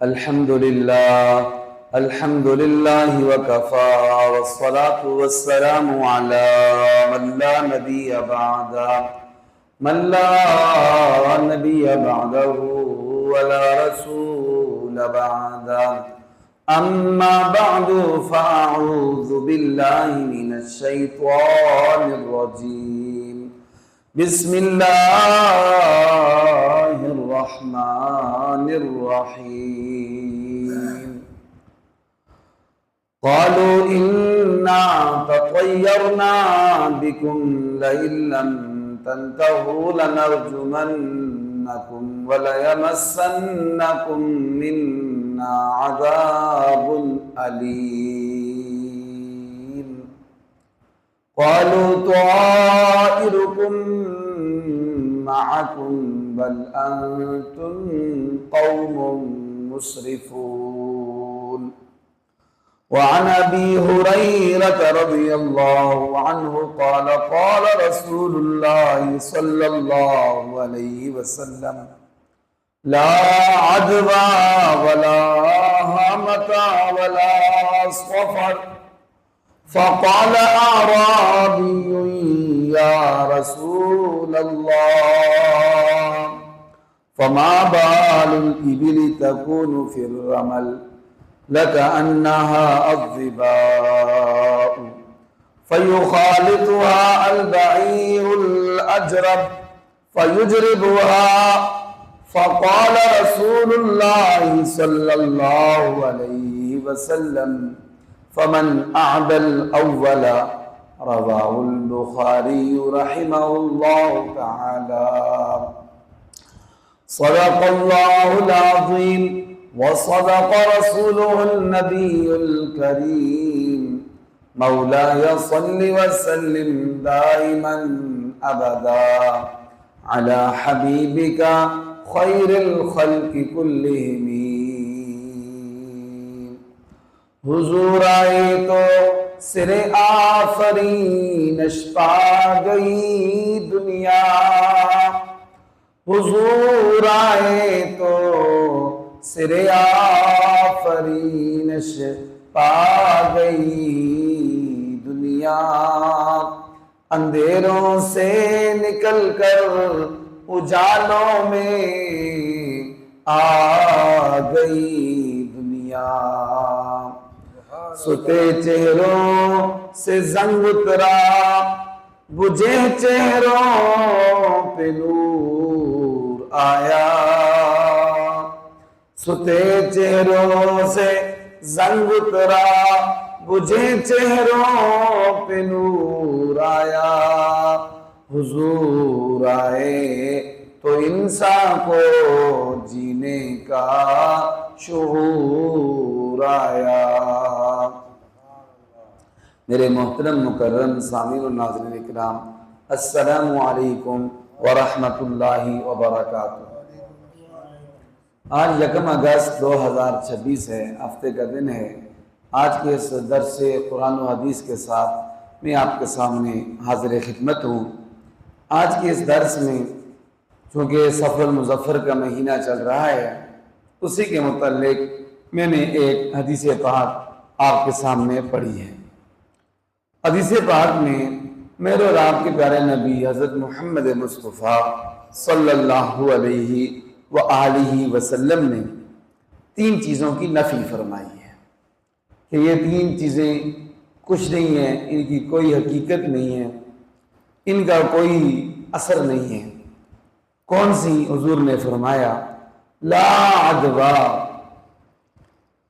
الحمد للہ وکفا والصلاة والسلام علی من لا نبی بعدہ ولا رسول بعدہ اما بعد فاعوذ باللہ من الشیطان الرجیم بسم اللہ الرحمن الرحیم قالوا إنا تطيرنا بكم لئن لم تنتهوا لنرجمنكم وليمسنكم منا عذاب أليم قالوا طائركم معكم بل أنتم قوم مسرفون وعن أبي هريرة رضي الله عنه قال قال رسول الله صلى الله عليه وسلم لا عدوى ولا هامة ولا صفر فقال أعرابي يا رسول الله فما بال الإبل تكون في الرمل لكأنها الظباء فيخالطها البعير الأجرب فيجربها فقال رسول الله صلى الله عليه وسلم فمن أعدى الأول رواه البخاري رحمه الله تعالى صدق الله العظيم وصدق رسوله النبي الكريم مولاي صل وسلم دائما أبدا على حبيبك خير الخلق كلهم حضور آئے تو سر آفرینش پا گئی دنیا حضور آئے تو سر آفرینش پا گئی دنیا اندھیروں سے نکل کر اجالوں میں آ گئی دنیا ستے چہروں سے زنگ اترا بجھے چہروں پہ نور آیا ستے چہروں سے زنگ اترا بجھے چہروں پہ نور آیا حضور آئے تو انسان کو جینے کا شعور آیا۔ میرے محترم مکرم سامعین و ناظرین اکرام، السلام علیکم ورحمۃ اللہ وبرکاتہ۔ آج 1 اگست 2026 ہے، ہفتے کا دن ہے۔ آج کے اس درس قرآن و حدیث کے ساتھ میں آپ کے سامنے حاضر خدمت ہوں۔ آج کے اس درس میں چونکہ سفر المظفر کا مہینہ چل رہا ہے، اسی کے متعلق میں نے ایک حدیث پاک آپ کے سامنے پڑھی ہے۔ حدیث پاک میں میرے اور آپ کے پیارے نبی حضرت محمد مصطفیٰ صلی اللہ علیہ وآلہ وسلم نے 3 چیزوں کی نفی فرمائی ہے کہ یہ 3 چیزیں کچھ نہیں ہیں، ان کی کوئی حقیقت نہیں ہے، ان کا کوئی اثر نہیں ہے۔ کون سی؟ حضور نے فرمایا لا عدوى،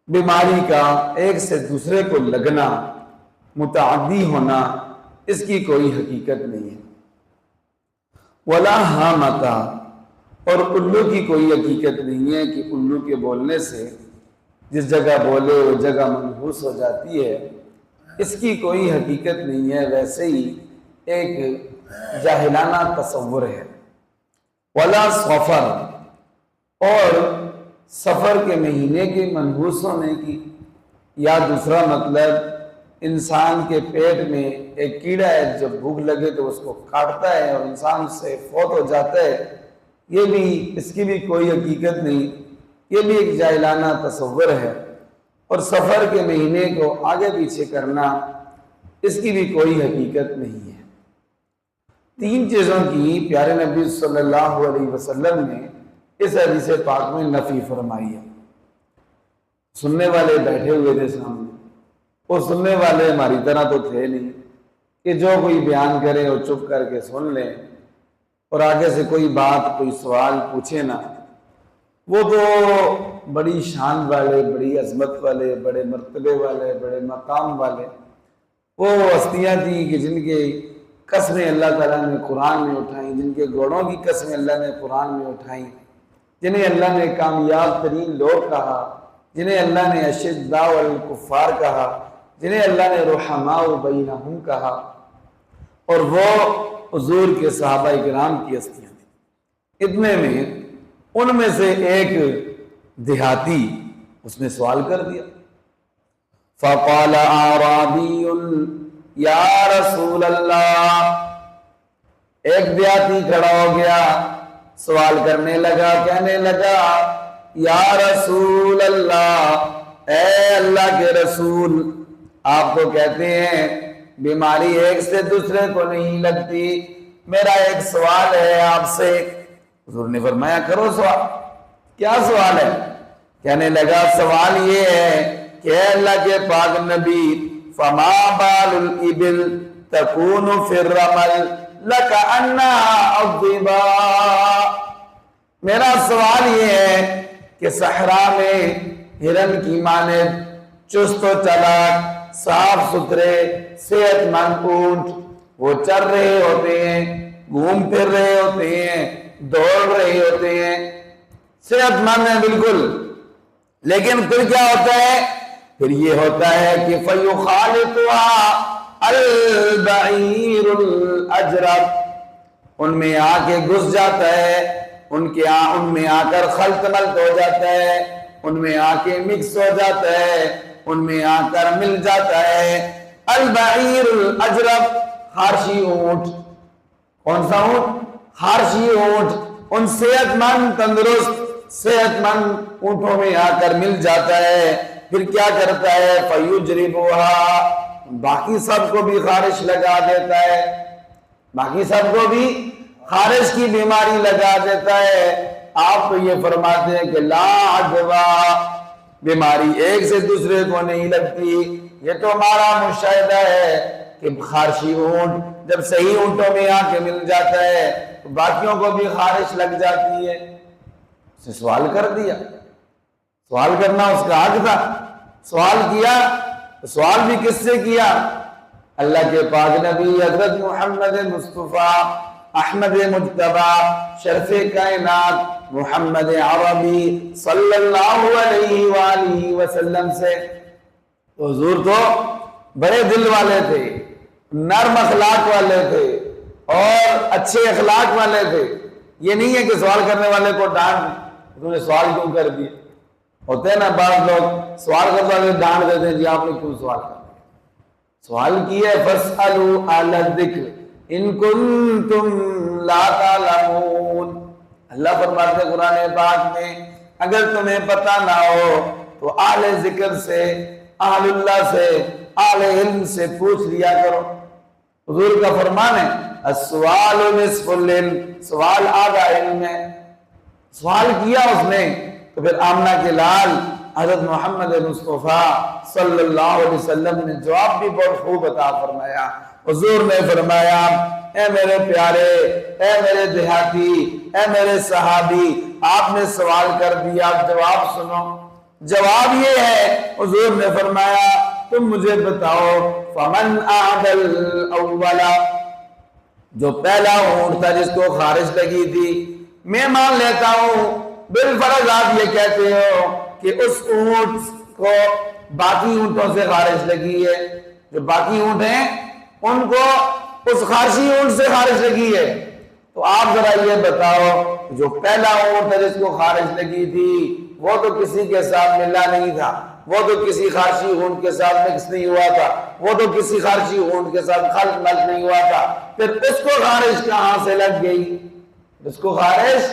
بیماری کا ایک سے دوسرے کو لگنا، متعدی ہونا، اس کی کوئی حقیقت نہیں ہے۔ ولا ہامتا، اور الو کی کوئی حقیقت نہیں ہے کہ الو کے بولنے سے جس جگہ بولے وہ جگہ منحوس ہو جاتی ہے، اس کی کوئی حقیقت نہیں ہے، ویسے ہی ایک جاہلانہ تصور ہے۔ ولا سفر، اور سفر کے مہینے کے منحوس ہونے کی، یا دوسرا مطلب انسان کے پیٹ میں ایک کیڑا ہے، جب بھوک لگے تو اس کو کاٹتا ہے اور انسان سے فوت ہو جاتا ہے، یہ بھی اس کی بھی کوئی حقیقت نہیں یہ بھی ایک جاہلانہ تصور ہے، اور سفر کے مہینے کو آگے پیچھے کرنا اس کی بھی کوئی حقیقت نہیں ہے۔ 3 چیزوں کی پیارے نبی صلی اللہ علیہ وسلم نے اس حدیث پاک میں نفی فرمائی ہے۔ سننے والے بیٹھے ہوئے تھے سامنے، وہ سننے والے ہماری طرح تو تھے نہیں کہ جو کوئی بیان کرے وہ چپ کر کے سن لیں اور آگے سے کوئی بات کوئی سوال پوچھے نہ۔ وہ تو بڑی شان والے، بڑی عظمت والے، بڑے مرتبے والے، بڑے مقام والے وہ ہستیاں تھیں کہ جن کے قسمیں اللہ تعالیٰ نے قرآن میں اٹھائیں، جن کے گھوڑوں کی قسمیں اللہ نے قرآن میں اٹھائیں، جنہیں اللہ نے کامیاب ترین لوگ کہا، جنہیں اللہ نے اشداء الکفار کہا، جنہیں اللہ نے رحماء بینہم کہا، اور وہ حضور کے صحابہ کرام کی ہستیاں تھیں۔ اتنے میں ان میں سے ایک دیہاتی اس نے سوال کر دیا، فَقَالَ أَعْرَابِيٌّ یا رسول اللہ، ایک دیہاتی کھڑا ہو گیا، سوال کرنے لگا، کہنے لگا یا رسول اللہ، اے اللہ کے رسول، آپ تو کہتے ہیں بیماری ایک سے دوسرے کو نہیں لگتی، میرا ایک سوال ہے آپ سے۔ حضور نے فرمایا کرو سوال۔ کیا سوال ہے؟ کہنے لگا سوال یہ ہے کہ اے اللہ کے پاک نبی، فما بال الابل تکون فی الرمل لکأنہا الضباء، میرا سوال یہ ہے کہ صحرا میں ہرن کی مانند چست و چلاک، صاف ستھرے، صحت مند اونٹ وہ چر رہے ہوتے ہیں، گھوم پھر رہے ہوتے ہیں، دوڑ رہے ہوتے ہیں، صحت مند ہیں بالکل، لیکن پھر کیا ہوتا ہے؟ پھر یہ ہوتا ہے کہ فَيُخَالِطُهَا الْبَعِيرُ الْأَجْرَبُ، ان میں آ کے گھس جاتا ہے، ان میں آ کر خلط ملط ہو جاتا ہے، ان میں آ کے مکس ہو جاتا ہے، ان میں آ کر مل جاتا ہے البعیر الاجرب، خارشی اونٹ۔ کون سا اونٹ؟ خارشی اونٹ۔ ان صحت مند تندرست صحت مند اونٹوں میں آ کر مل جاتا ہے، پھر کیا کرتا ہے؟ فَيُجْرِبُهَا، باقی سب کو بھی خارش لگا دیتا ہے، باقی سب کو بھی خارش کی بیماری لگا دیتا ہے۔ آپ تو یہ فرماتے ہیں کہ لا عدویٰ، بیماری ایک سے دوسرے کو نہیں لگتی۔ یہ تو ہمارا مشاہدہ ہے کہ خارشی اونٹ جب صحیح اونٹوں میں آ کے مل جاتا ہے تو باقیوں کو بھی خارش لگ جاتی ہے۔ اس نے سوال کر دیا، سوال کرنا اس کا حق تھا، سوال کیا، سوال بھی کس سے کیا؟ اللہ کے پاک نبی حضرت محمد مصطفیٰ احمد مجتبی شرف کائنات محمد عربی صلی اللہ علیہ وآلہ وسلم سے۔ تو حضور تو بڑے دل والے تھے، نرم اخلاق والے تھے اور اچھے اخلاق والے تھے۔ یہ نہیں ہے کہ سوال کرنے والے کو ڈانٹ، تم نے سوال کیوں کر دیا؟ ہوتے ہیں نا بعض لوگ سوال کرنے والے ڈانٹ دیتے ہیں، جی آپ نے کیوں سوال کر دیا؟ سوال کیا ہے فَاسْأَلُوا أَهْلَ الذِّكْرِ إِن كُنتُمْ لَا تَعْلَمُونَ، اللہ فرماتے ہیں قرآن پاک میں اگر تمہیں پتہ نہ ہو تو اہل ذکر سے، اہل اللہ سے، اہل علم سے پوچھ لیا کرو۔ حضور کا فرمان ہے السؤال نصف العلم، سوال آدھا علم ہے۔ سوال کیا اس نے تو پھر آمنہ کے لال حضرت محمد مصطفیٰ صلی اللہ علیہ وسلم نے جواب بھی بہت خوب عطا فرمایا۔ حضور نے فرمایا اے میرے پیارے، اے میرے دیہاتی، اے میرے صحابی، آپ نے سوال کر دیا، جواب سنو۔ جواب یہ ہے، حضور نے فرمایا تم مجھے بتاؤ فمن اعد الاول، جو پہلا اونٹ تھا جس کو خارش لگی تھی، میں مان لیتا ہوں بالفرض آپ یہ کہتے ہو کہ اس اونٹ کو باقی اونٹوں سے خارش لگی ہے، جو باقی اونٹ ہیں ان کو اس خارشی اونٹ سے خارش لگی ہے، تو آپ ذرا یہ بتاؤ جو پہلا اونٹ تھا جس کو خارش لگی تھی وہ تو کسی کے ساتھ ملا نہیں تھا، وہ تو کسی خارشی اونٹ کے ساتھ مکس نہیں ہوا تھا، وہ تو کسی خارشی اونٹ کے ساتھ خلط ملط نہیں ہوا تھا، پھر اس کو خارش کہاں سے لگ گئی؟ اس کو خارش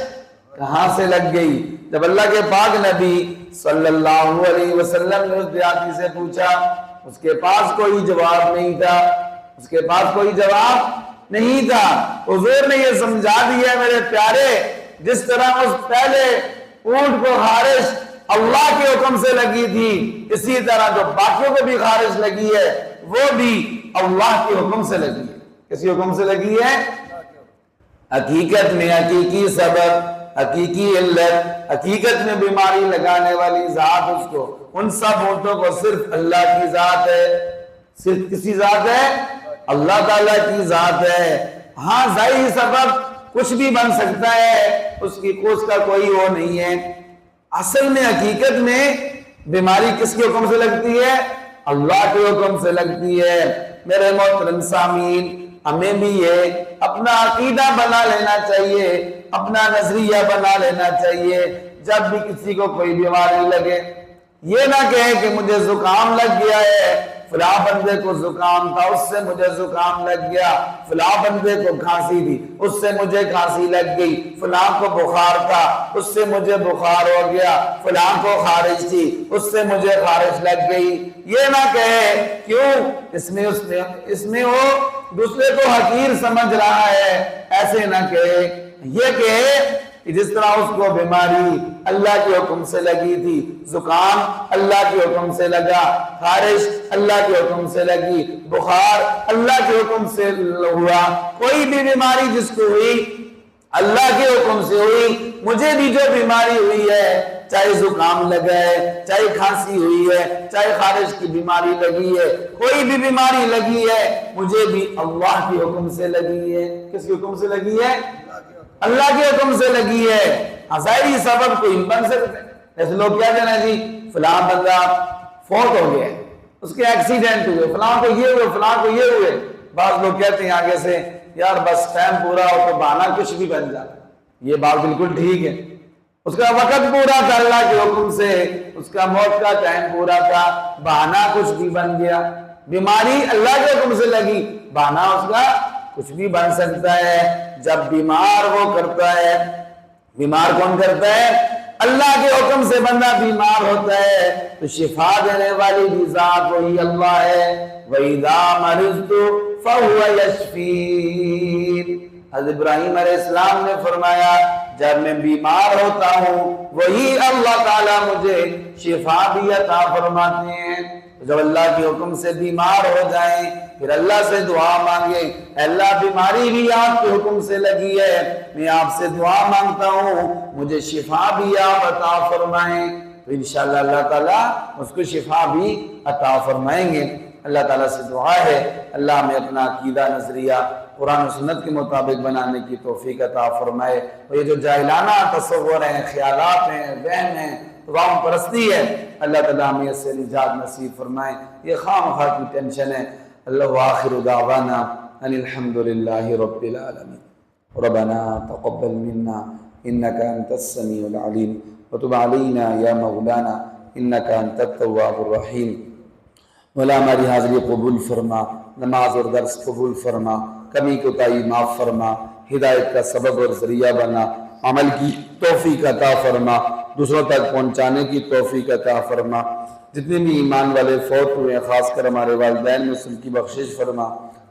کہاں سے لگ گئی؟ جب اللہ کے پاک نبی صلی اللہ علیہ وسلم نے اس دیہاتی سے پوچھا، اس کے پاس کوئی جواب نہیں تھا، اس کے پاس کوئی جواب نہیں تھا۔ حضور نے یہ سمجھا دیا میرے پیارے، جس طرح اس پہلے اونٹ کو خارش اللہ کے حکم سے لگی تھی، اسی طرح جو باقیوں کو بھی خارش لگی ہے وہ بھی اللہ کے حکم سے لگی ہے۔ کسی حکم سے لگی ہے؟ حقیقت میں حقیقی سبب، حقیقی علت، حقیقت میں بیماری لگانے والی ذات اس کو، ان سب اونٹوں کو صرف اللہ کی ذات ہے۔ صرف کسی ذات ہے؟ اللہ تعالیٰ کی ذات ہے۔ ہاں ظاہری سبب کچھ بھی بن سکتا ہے، اس کا کوئی وہ نہیں ہے۔ اصل میں حقیقت میں بیماری کس کے حکم سے لگتی ہے؟ اللہ کے حکم سے لگتی ہے۔ میرے محترم سامعین، ہمیں بھی یہ اپنا عقیدہ بنا لینا چاہیے، اپنا نظریہ بنا لینا چاہیے۔ جب بھی کسی کو کوئی بیماری لگے، یہ نہ کہے کہ مجھے زکام لگ گیا ہے، فلاں بندے کو زکام تھا اس سے مجھے زکام لگ گیا، فلاں بندے کو کھانسی تھی اس سے مجھے کھانسی لگ گئی، فلاں کو بخار تھا اس سے مجھے بخار ہو گیا، فلاں کو خارش تھی اس سے مجھے خارش لگ گئی۔ یہ نہ کہے، کیوں؟ اس میں وہ دوسرے کو حقیر سمجھ رہا ہے۔ ایسے نہ کہے، یہ کہے کہ جس طرح اس کو بیماری اللہ کے حکم سے لگی تھی، زکام اللہ کے حکم سے لگا، خارش اللہ کے حکم سے لگی، بخار اللہ کے حکم سے ہوا، کوئی بھی بیماری جس کو ہوئی اللہ کے حکم سے ہوئی۔ مجھے بھی جو بیماری ہوئی ہے، چاہے زکام لگا ہے، چاہے کھانسی ہوئی ہے، چاہے خارش کی بیماری لگی ہے، کوئی بھی بیماری لگی ہے، مجھے بھی اللہ کے حکم سے لگی ہے۔ کس کے حکم سے لگی ہے؟ اللہ کے حکم سے لگی ہے۔ ظاہری سبب کوئی بن سکتا ہے۔ ایسے لوگ کیا کہنا ہے، جی فلاں بندہ فوت ہو گیا، اس کے ایکسیڈنٹ ہوئے، فلاں کو یہ ہوئے، فلاں کو یہ ہوئے۔ بعض لوگ کہتے ہیں آگے سے، یار بس ٹائم پورا ہو تو بہانہ کچھ بھی بن جاتا۔ یہ بات بالکل ٹھیک ہے، اس کا وقت پورا تھا اللہ کے حکم سے، اس کا موت کا ٹائم پورا تھا، بہانہ کچھ بھی بن گیا۔ بیماری اللہ کے حکم سے لگی، بہانہ اس کا کچھ بھی بن سکتا ہے۔ جب بیمار وہ کرتا ہے، بیمار کون کرتا ہے؟ اللہ کے حکم سے بندہ بیمار ہوتا ہے تو شفا دینے والی بھی ذات وہی اللہ ہے۔ وَإِذَا مَرِضْتُ فَهُوَ يَشْفِينِ۔ حضرت ابراہیم علیہ السلام نے فرمایا، جب میں بیمار ہوتا ہوں وہی اللہ تعالیٰ مجھے شفا بھی عطا فرماتے ہیں۔ جب اللہ کے حکم سے بیمار ہو جائیں پھر اللہ سے دعا مانگیں، اللہ بیماری بھی آپ کے حکم سے لگی ہے، میں آپ سے دعا مانگتا ہوں مجھے شفا بھی آپ عطا فرمائیں، تو انشاءاللہ اللہ تعالیٰ اس کو شفا بھی عطا فرمائیں گے۔ اللہ تعالیٰ سے دعا ہے اللہ ہمیں اپنا عقیدہ نظریہ قرآن و سنت کے مطابق بنانے کی توفیق عطا فرمائے، اور یہ جو جاہلانہ تصور ہیں، خیالات ہیں، وہم ہیں، عوام پرستی ہے، اللہ تعالیٰ ہمیں اس سے نجات نصیب فرمائے۔ یہ خام خواہ کی ٹینشن ہے۔ اللہ آخر دعوانا ان الحمدللہ رب العالمین۔ ربنا تقبل منا انک انت السمیع العلیم وتب علینا یا مولانا انک انت التواب الرحیم۔ مولا ہماری حاضری قبول فرما، نماز اور درس قبول فرما، کمی کوتاہی معاف فرما، ہدایت کا سبب اور ذریعہ بنا، عمل کی توفیق عطا فرما، دوسروں تک پہنچانے کی توفیق عطا فرما۔ جتنے بھی ایمان والے فوت ہوئے ہیں خاص کر ہمارے والدین میں ان کی بخشش فرما،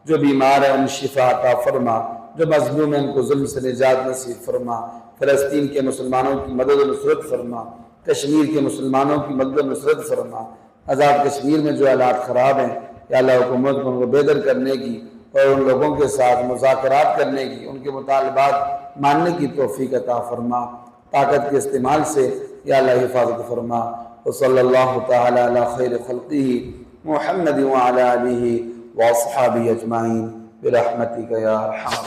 جو بیمار ہیں ان شفا عطا فرما، جو مظلوم ہیں ان کو ظلم سے نجات نصیب فرما، فلسطین کے مسلمانوں کی مدد و نصرت فرما، کشمیر کے مسلمانوں کی مدد و نصرت فرما۔ آزاد کشمیر میں جو حالات خراب ہیں یا اللہ حکومت کو ان کو بہتر کرنے کی اور ان لوگوں کے ساتھ مذاکرات کرنے کی، ان کے مطالبات ماننے کی توفیق عطا فرما، طاقت کے استعمال سے یا اللہ حفاظت فرما۔ وصلی اللہ تعالی علی خیر خلقہ محمد وعلی آلہ واصحابہ اجمعین برحمتک یا ارحم